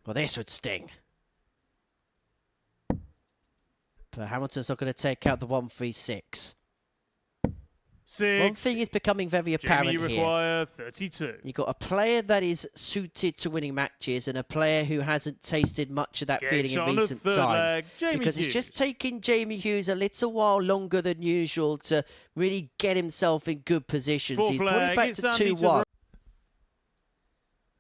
Well, this would sting. But Hamilton's not going to take out the 136. One thing is becoming very apparent Jamie here. require 32. You've got a player that is suited to winning matches and a player who hasn't tasted much of that feeling in recent times. Because it's just taking Jamie Hughes a little while longer than usual to really get himself in good positions. He's brought it back to 2-1.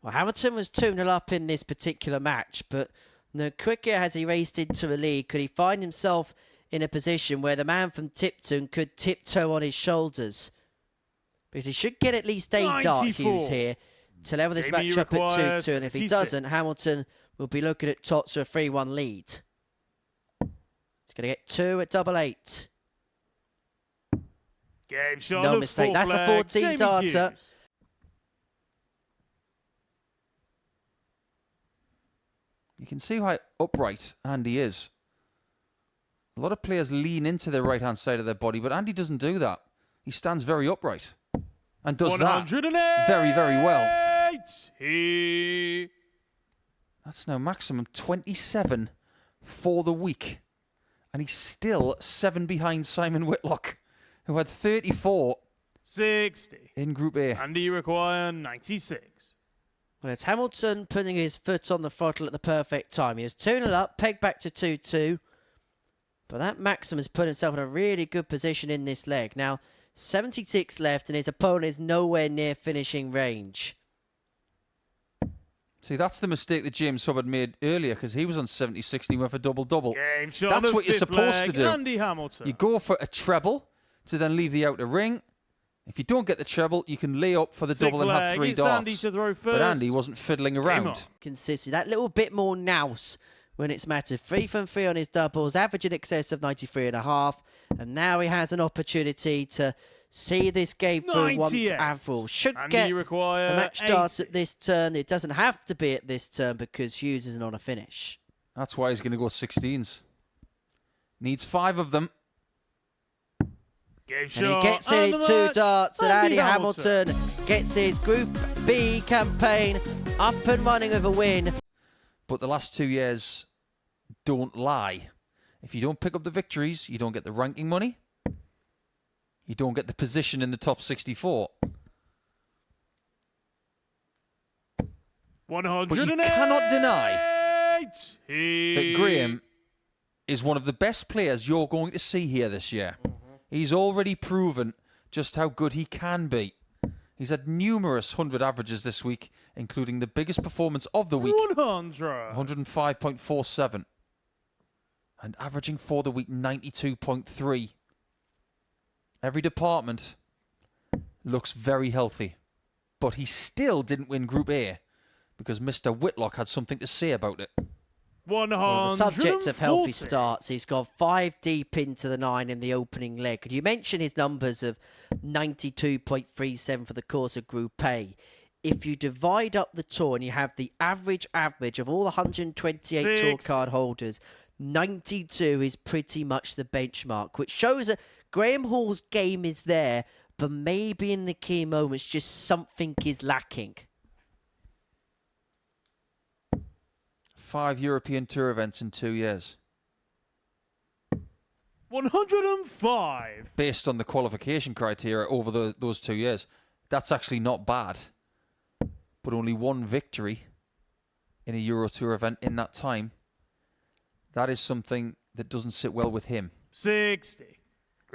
Well, Hamilton was 2-0 up in this particular match, but no quicker has he raced into a lead could he find himself in a position where the man from Tipton could tiptoe on his shoulders. Because he should get at least a dart, Hughes, here to level this match up at 2-2. And if he doesn't, Hamilton will be looking at Tots for a 3-1 lead. He's going to get 2 at 8-8. Game shot no mistake. That's a 14 darter. You can see how upright Andy is. A lot of players lean into the right-hand side of their body, but Andy doesn't do that. He stands very upright and does that very, very well. That's now maximum 27 for the week. And he's still 7 behind Simon Whitlock, who had 34 in Group A. Andy require 96. Well, it's Hamilton putting his foot on the throttle at the perfect time. He was 2-0 up, pegged back to 2-2. But that Maxim has put himself in a really good position in this leg. Now, 76 left, and his opponent is nowhere near finishing range. See, that's the mistake that James Hubbard made earlier, because he was on 76 and he went for double-double. That's what you're supposed to do. Andy Hamilton. You go for a treble to then leave the outer ring. If you don't get the treble, you can lay up for the double and have 3 darts. Andy to throw first. But Andy wasn't fiddling around. Consistent. That little bit more nous when it's mattered. 3 from 3 on his doubles, average in excess of 93.5. And now he has an opportunity to see this game through once and for all. Should get a match start at this turn. It doesn't have to be at this turn because Hughes isn't on a finish. That's why he's going to go 16s. Needs 5 of them. And he gets it in 2 darts, and Andy Hamilton gets his Group B campaign up and running with a win. But the last 2 years don't lie. If you don't pick up the victories, you don't get the ranking money. You don't get the position in the top 64. 108. But you cannot deny that Graham is one of the best players you're going to see here this year. He's already proven just how good he can be. He's had numerous 100 averages this week, including the biggest performance of the week, 105.47. And averaging for the week, 92.3. Every department looks very healthy. But he still didn't win Group A because Mr. Whitlock had something to say about it. Well, the subject of healthy starts, he's gone 5 deep into the 9 in the opening leg. Could you mention his numbers of 92.37 for the course of Group A? If you divide up the tour and you have the average of all the 128 tour card holders, 92 is pretty much the benchmark, which shows that Graham Hall's game is there, but maybe in the key moments, just something is lacking. 5 European Tour events in 2 years. 105. Based on the qualification criteria over those 2 years. That's actually not bad. But only 1 victory in a Euro Tour event in that time. That is something that doesn't sit well with him. 60.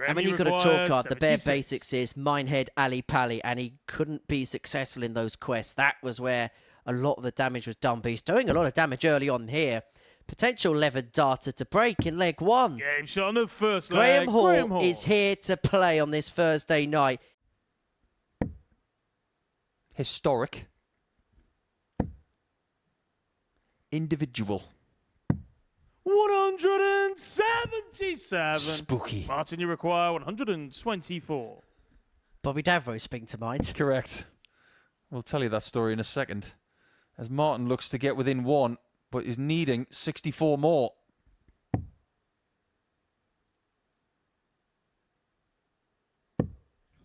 And when you've got a tour card, the bare basics is Minehead, Ali Pali, and he couldn't be successful in those quests. That was where a lot of the damage was done, but he's doing a lot of damage early on here. Potential levered darter to break in leg 1. Game shot on the first leg. Graham Hall is here to play on this Thursday night. Historic. Individual. 177. Spooky. Martin, you require 124. Bobby Davro spring to mind. Correct. We'll tell you that story in a second. As Martin looks to get within 1, but is needing 64 more.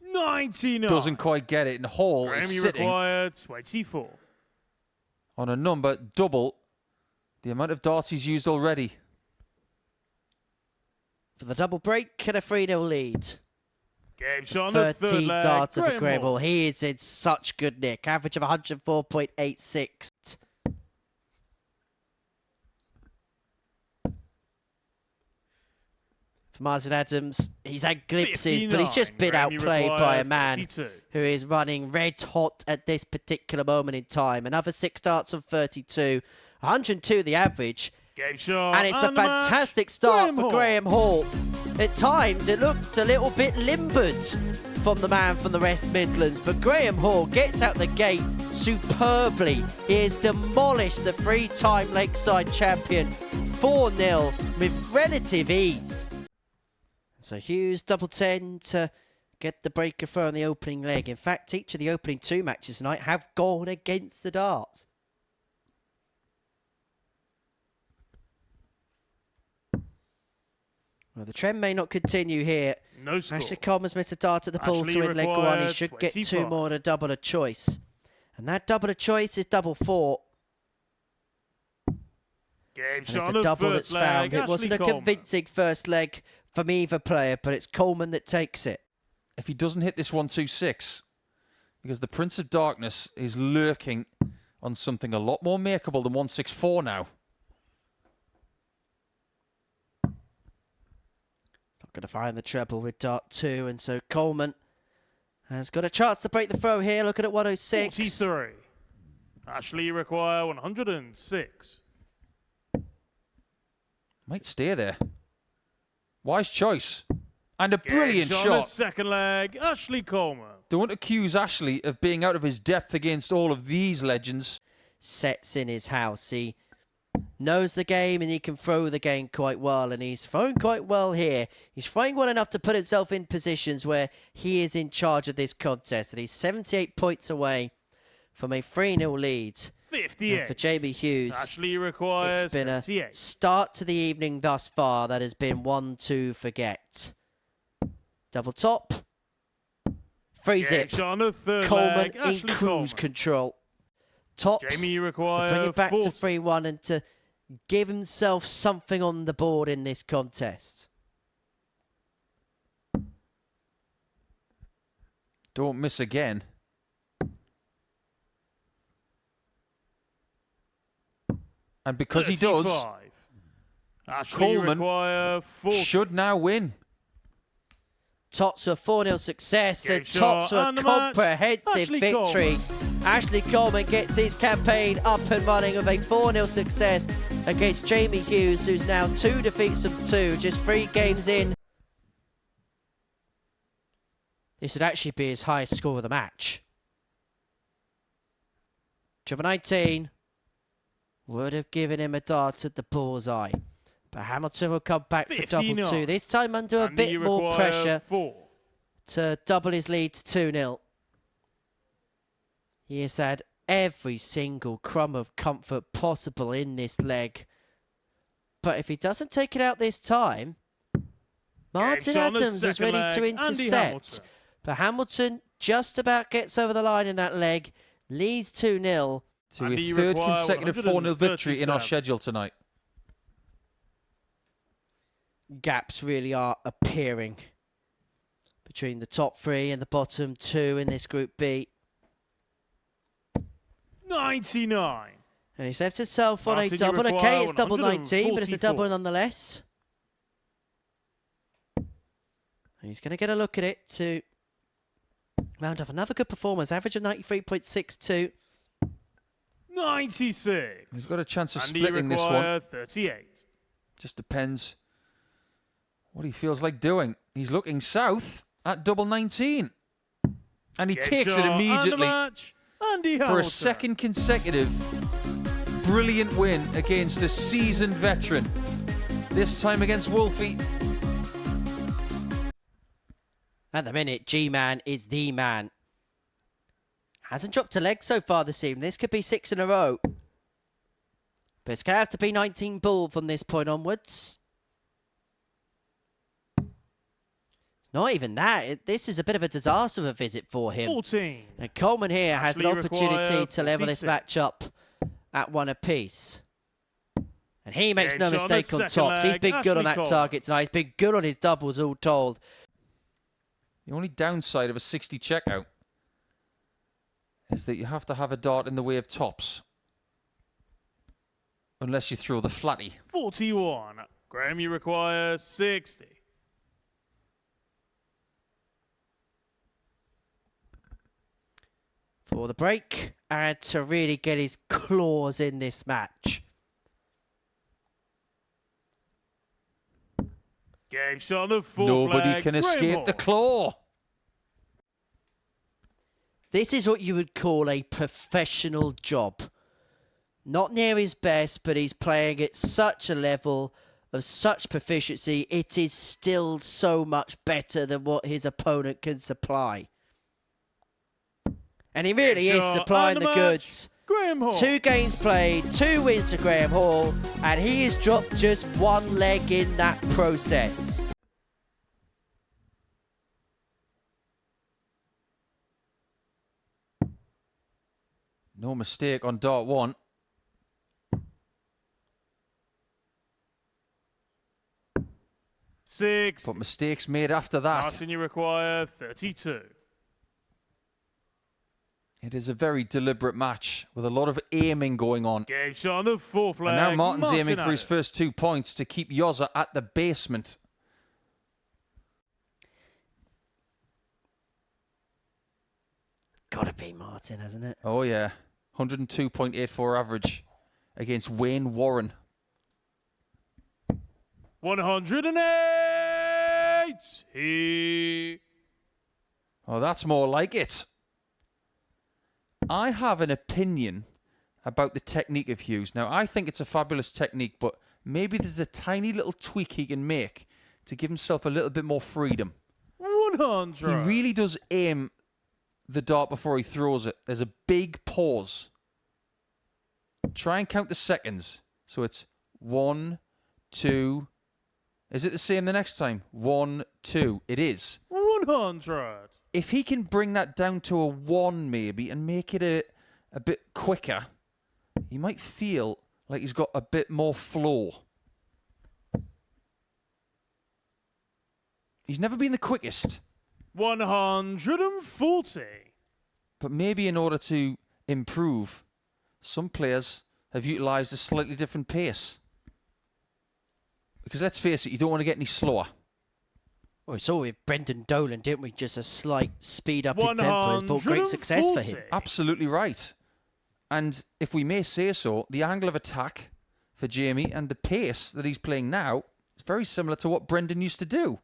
Doesn't quite get it, and Hall is sitting require 24. on a number double The amount of darts he's used already. For the double break and a 3-0 lead. Game shot on the third 13 leg. darts for Graham Graham Hall. Hall. He is in such good nick. Average of 104.86. For Martin Adams, he's had glimpses, but he's just been 59. outplayed by a man 42. who is running red hot at this particular moment in time. Another 6 darts on 32. 102 the average. Game shot. And it's a the match. fantastic start Graham for Hall. Graham Hall. At times, it looked a little bit limbered from the man from the West Midlands, but Graham Hall gets out the gate superbly. He has demolished the 3-time Lakeside champion 4-0 with relative ease. So Hughes double 10 to get the breaker throw on the opening leg. In fact, each of the opening 2 matches tonight have gone against the darts. Well, the trend may not continue here. No score. Ashley Coleman's missed a dart at the ball Ashley to win leg 1. He requires should get 2 25. more to double a choice. And that double a choice is double 4. Game And shot it's on a the double first that's leg. found. It Ashley wasn't a Coleman. convincing first leg from either player, but it's Coleman that takes it. If he doesn't hit this 1-2-6, because the Prince of Darkness is lurking on something a lot more makeable than 1-6-4 now. Not going to find the treble with dart 2, and so Coleman has got a chance to break the throw here. Looking at 106. 43. Ashley require 106. Might stay there. Wise choice. And a Game brilliant shot. On the shot. second leg. Ashley Coleman. Don't accuse Ashley of being out of his depth against all of these legends. Sets in his house. He knows the game and he can throw the game quite well, and he's thrown quite well here. He's throwing well enough to put himself in positions where he is in charge of this contest, and he's 78 points away from a 3-0 lead. 58. And for Jamie Hughes, Ashley requires it's been a 78. start to the evening thus far that has been one to forget. Double top. Free Game zip. shot on the third Coleman leg. in Ashley cruise Coleman. control. Tops Jamie to requires bring it back 40. to 3-1 and to give himself something on the board in this contest. Don't miss again. And because he does, 35. Ashley Coleman require 40. should now win. Tots to a 4-0 success Game and Tots shot to a and the match. comprehensive Ashley victory. Ashley Coleman gets his campaign up and running with a 4-0 success against Jamie Hughes, who's now 2 defeats from 2, just 3 games in. This would actually be his highest score of the match. Triple 19 would have given him a dart at the bullseye. But Hamilton will come back for double 59. 2. This time under a And bit he more require pressure 4. to double his lead to 2-0. He has had every single crumb of comfort possible in this leg. But if he doesn't take it out this time, Martin shot on the Adams was second ready to leg. Andy intercept. Hamilton. But Hamilton just about gets over the line in that leg, leads 2-0. To And a he third require consecutive 4-0 victory in our 137. schedule tonight. Gaps really are appearing between the top 3 and the bottom 2 in this Group B. 99. And he's left himself on a Martin, you double. Okay, require it's double 19, but it's a double 144. nonetheless. And he's going to get a look at it to round up another good performance. Average of 93.62. 96. He's got a chance of And he splitting this one. require 38. Just depends what he feels like doing. He's looking south at double 19. And he Game takes shot it and the immediately match. Andy for a Hamilton. second consecutive brilliant win against a seasoned veteran. This time against Wolfie. At the minute, G-Man is the man. Hasn't dropped a leg so far this evening. This could be 6 in a row. But it's going to have to be 19 ball from this point onwards. It's not even that. This is a bit of a disaster of a visit for him. 14. And Coleman here has an Ashley opportunity require to level this 46. match up at 1 apiece. And he makes Game no shot on the mistake on second tops. He's leg, been good on Ashley that Coleman. target tonight. He's been good on his doubles, all told. The only downside of a 60 checkout is that you have to have a dart in the way of tops. Unless you throw the flatty. 41. Graham, you require 60. For the break, and to really get his claws in this match. Game shot on the full Nobody flag, can Graham escape the Hall. claw. This is what you would call a professional job. Not near his best, but he's playing at such a level of such proficiency, it is still so much better than what his opponent can supply. And he really is supplying the goods. Graham Hall. 2 games played, 2 wins to Graham Hall, and he has dropped just 1 leg in that process. No mistake on dart 1. Six. But mistakes made after that. Martin, you require 32. It is a very deliberate match with a lot of aiming going on. Game shot on the full flag. And now Martin's Martin aiming for his Adams. first 2 points to keep Yoza at the basement. Gotta be Martin, hasn't it? Oh yeah, 102.84 average against Wayne Warren. 108. Oh, that's more like it. I have an opinion about the technique of Hughes. Now, I think it's a fabulous technique, but maybe there's a tiny little tweak he can make to give himself a little bit more freedom. 100. He really does aim the dart before he throws it. There's a big pause. Try and count the seconds. So it's 1, 2. Is it the same the next time? 1, 2. It is. 100. If he can bring that down to a 1 maybe and make it a bit quicker, he might feel like he's got a bit more flow. He's never been the quickest. 140. But maybe in order to improve, some players have utilised a slightly different pace. Because let's face it, you don't want to get any slower. Well, we saw with Brendan Dolan, didn't we? Just a slight speed up in tempo has brought great success for him. 140. Absolutely right. And if we may say so, the angle of attack for Jamie and the pace that he's playing now is very similar to what Brendan used to do.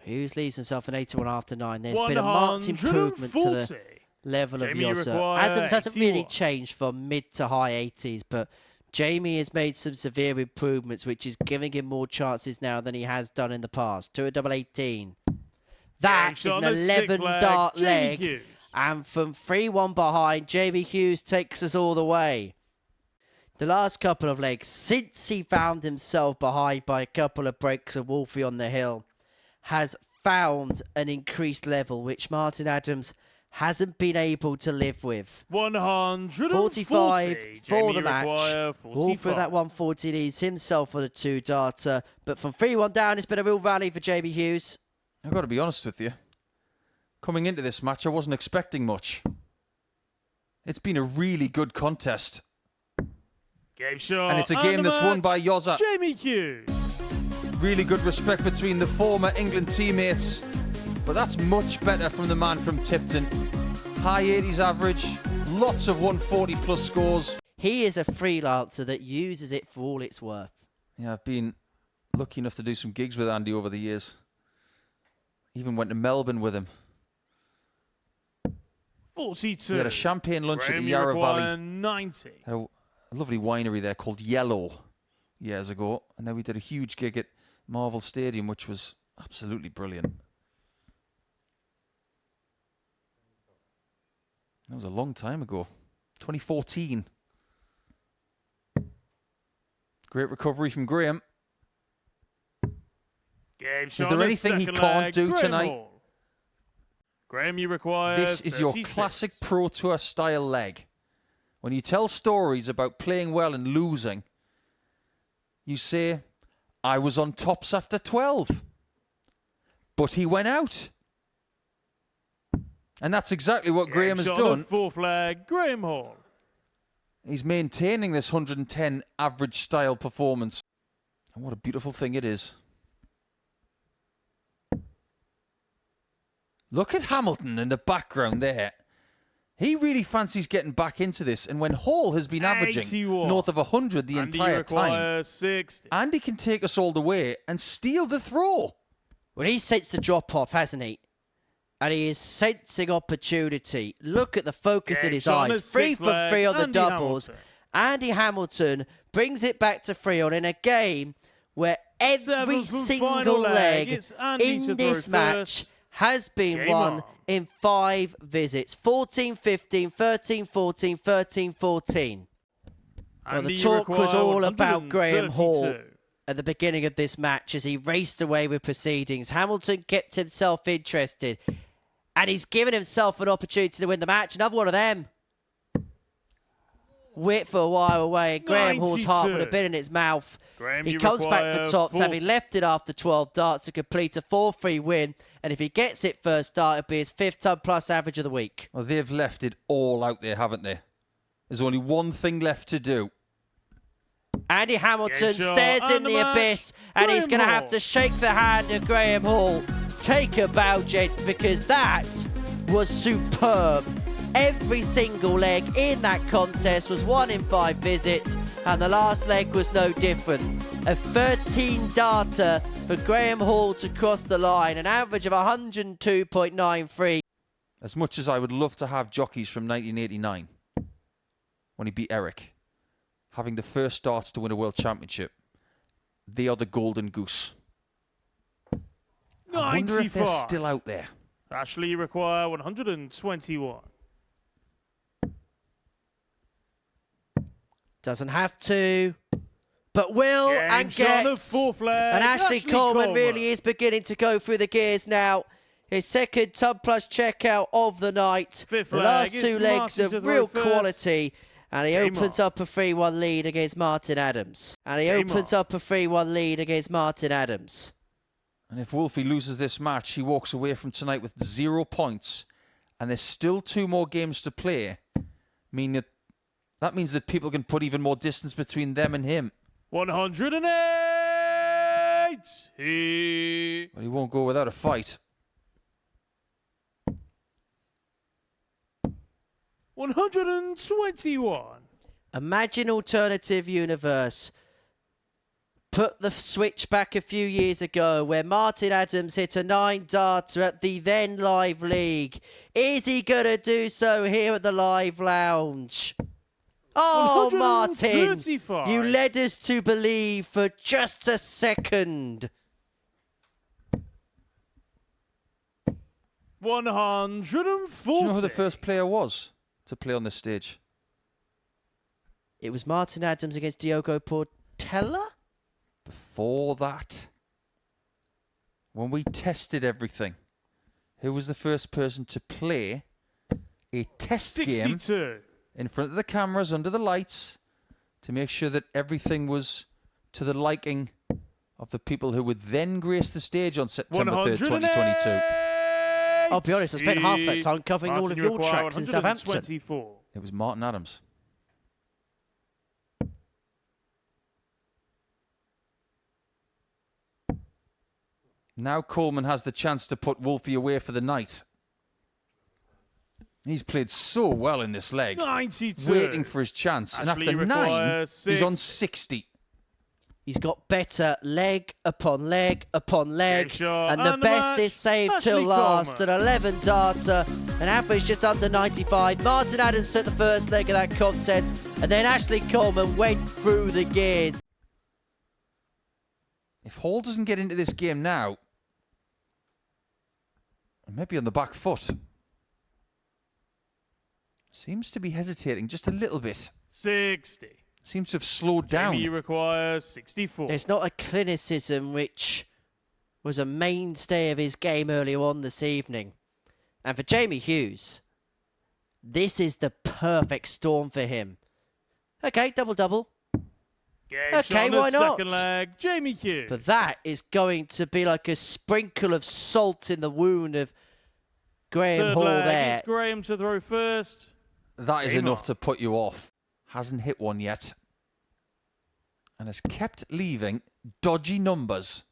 Hughes leaves himself an 81 after 9. There's been a marked improvement to the level of Jamie, you Yoza. require Adams hasn't really 81. changed from mid to high 80s, but Jamie has made some severe improvements, which is giving him more chances now than he has done in the past. 2 at double 18. That is shot an on the sixth 11 leg, dart Jamie leg. Hughes. And from 3-1 behind, Jamie Hughes takes us all the way. The last couple of legs, since he found himself behind by a couple of breaks of Wolfie on the hill, has found an increased level, which Martin Adams hasn't been able to live with. 145 for the match. Wolfie Wolf at that 140 leads himself for the 2-darter. But from 3-1 down, it's been a real rally for Jamie Hughes. I've got to be honest with you. Coming into this match, I wasn't expecting much. It's been a really good contest. Game shot. And it's a game that's won by Yoza. Jamie Hughes. Really good respect between the former England teammates. But that's much better from the man from Tipton. High 80s average, lots of 140 plus scores. He is a freelancer that uses it for all it's worth. Yeah, I've been lucky enough to do some gigs with Andy over the years. Even went to Melbourne with him. 42. We had a champagne lunch Graham, at the you Yarra require Valley. 90. Had a lovely winery there called Yellow years ago. And then we did a huge gig at Marvel Stadium, which was absolutely brilliant. That was a long time ago. 2014. Great recovery from Graham. Game shot Is on there the anything he second can't leg, do Graham tonight? Hall. Graham, you require This is your 36. classic Pro Tour style leg. When you tell stories about playing well and losing, you say, I was on tops after 12. But he went out. And that's exactly what Graham has done. Fourth leg, Graham Hall. He's maintaining this 110 average style performance. And what a beautiful thing it is. Look at Hamilton in the background there. He really fancies getting back into this. And when Hall has been averaging 81. north of 100 the entire time, 60. Andy can take us all the way and steal the throw. Well, he sensed the drop-off, hasn't he? And he is sensing opportunity. Look at the focus in his eyes. 3 for 3 on the doubles. Andy Hamilton brings it back to 3 on in a game where every single leg in this match has been won in 5 visits. 14-15, 13-14, 13-14. Well, the talk was all about Graham Hall at the beginning of this match as he raced away with proceedings. Hamilton kept himself interested, and he's given himself an opportunity to win the match. Another one of them. Whip for a while away, and Graham Hall's heart would have been in his mouth. He comes back for tops, having left it after 12 darts to complete a 4-3 win. And if he gets it first start, it'll be his 5th ton plus average of the week. Well, they've left it all out there, haven't they? There's only one thing left to do. Andy Hamilton stares in the abyss, and he's going to have to shake the hand of Graham Hall. Take a bow, gents, because that was superb. Every single leg in that contest was won in 5 visits, and the last leg was no different. A 13 darter for Graham Hall to cross the line, an average of 102.93. As much as I would love to have jockeys from 1989, when he beat Eric, having the first darts to win a world championship, they are the golden goose. I wonder if they're still out there. Ashley, you require 121. Doesn't have to, but will and gets. And Ashley Coleman really is beginning to go through the gears now. His 2nd ton plus checkout of the night. The last 2 legs of real quality. And he opens up a 3-1 lead against Martin Adams. And if Wolfie loses this match, he walks away from tonight with 0 points. And there's still 2 more games to play. That means that people can put even more distance between them and him. 108! But he won't go without a fight. 121. Imagine alternative universe. Put the switch back a few years ago where Martin Adams hit a 9 darter at the then Live League. Is he going to do so here at the Live Lounge? Oh, Martin, you led us to believe for just a second. 140. Do you know who the first player was to play on this stage? It was Martin Adams against Diogo Portela? Before that, when we tested everything, who was the first person to play a test 62. game in front of the cameras, under the lights, to make sure that everything was to the liking of the people who would then grace the stage on September 3rd, 2022. I'll be honest, I spent half that time covering all of your tracks in Southampton. It was Martin Adams. Now Coleman has the chance to put Wolfie away for the night. He's played so well in this leg. 92. Waiting for his chance. And after 9, he's on 60. He's got better leg upon leg upon leg. And the best is saved till last. An 11 darter. An average just under 95. Martin Adams took the first leg of that contest. And then Ashley Coleman went through the gears. If Hall doesn't get into this game now, maybe on the back foot. Seems to be hesitating just a little bit. 60. Seems to have slowed down. Jamie requires 64. There's not a clinicism which was a mainstay of his game earlier on this evening. And for Jamie Hughes, this is the perfect storm for him. Okay, double-double. Game Okay, shot on the why not? second leg, Jamie Hughes. But that is going to be like a sprinkle of salt in the wound of Graham Third Hall leg, there. it's Graham to throw first. That is Game enough on. to put you off. Hasn't hit one yet. And has kept leaving dodgy numbers.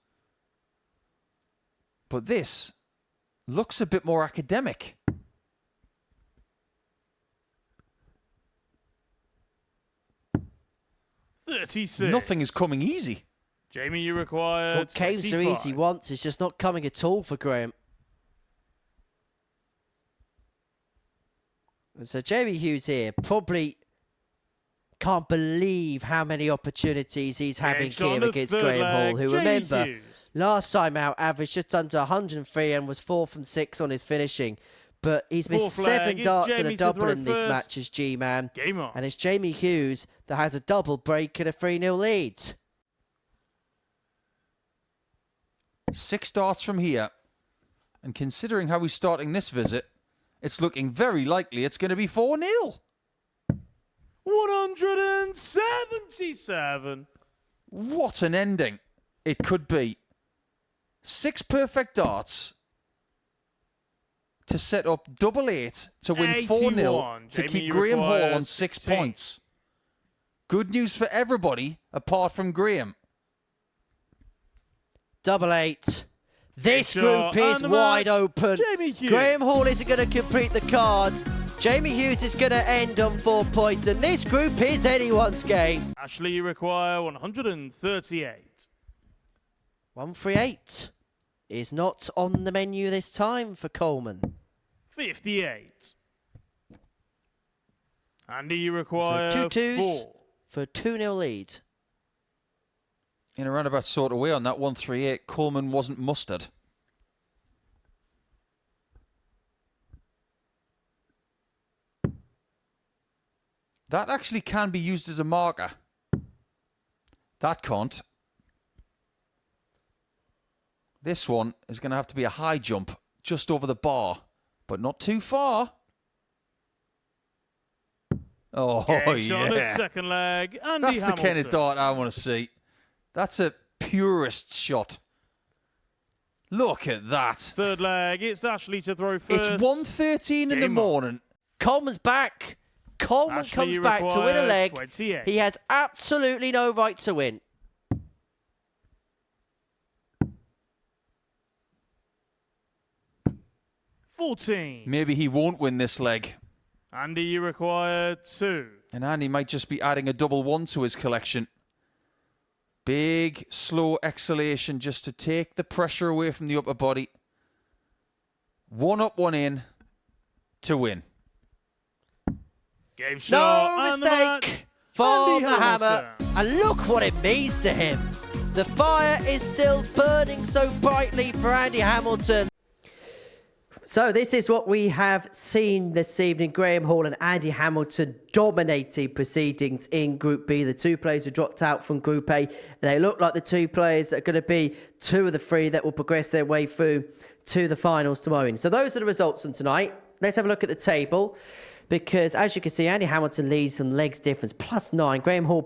But this looks a bit more academic. $36. Nothing is coming easy. Jamie, you require What came so 25. easy once is just not coming at all for Graham. And so Jamie Hughes here probably can't believe how many opportunities he's having shot on here the against third Graham Hall, leg, who, Jamie remember, Hughes. last time out averaged just under 103 and was 4 from 6 on his finishing. But he's missed Fourth leg, 7 it's darts and Jamie a to double throw in this first. match as G-Man. Game on. And it's Jamie Hughes that has a double break and a 3-0 lead. 6 darts from here. And considering how he's starting this visit, it's looking very likely it's going to be 4-0. 177. What an ending it could be. 6 perfect darts to set up 888 to win 4-0 81. to Jamie, keep you Graham Hall on require 6 16. points. Good news for everybody apart from Graham. 888. This Good group shot. is And the wide match, open. Jamie Hughes. Graham Hall isn't going to complete the card. Jamie Hughes is going to end on 4 points, and this group is anyone's game. Ashley, you require 138. 138 is not on the menu this time for Coleman. 58. Andy, you require So 2 twos 4. for a 2-0 lead. In a roundabout sort of way on that 138, Coleman wasn't mustered. That actually can be used as a marker. That can't. This one is going to have to be a high jump just over the bar, but not too far. Oh, Game shot on the yeah. second leg, Andy That's the Hamilton. kind of dart I want to see. That's a purist shot. Look at that. Third leg, it's Ashley to throw It's first. 1:13 in the Game on. morning. Coleman's back. Coleman Ashley, comes you back to win a require leg. 28. He has absolutely no right to win. Maybe he won't win this leg. Andy, you require 2. And Andy might just be adding a double 1 to his collection. Big, slow exhalation just to take the pressure away from the upper body. 1 up, 1 in to win. Game No shot and the match, mistake for Andy the hammer. Hamilton. And look what it means to him. The fire is still burning so brightly for Andy Hamilton. So this is what we have seen this evening. Graham Hall and Andy Hamilton dominating proceedings in Group B. The 2 players who dropped out from Group A. And they look like the 2 players that are going to be 2 of the 3 that will progress their way through to the finals tomorrow. So those are the results from tonight. Let's have a look at the table. Because as you can see, Andy Hamilton leads on legs difference, +9. Graham Hall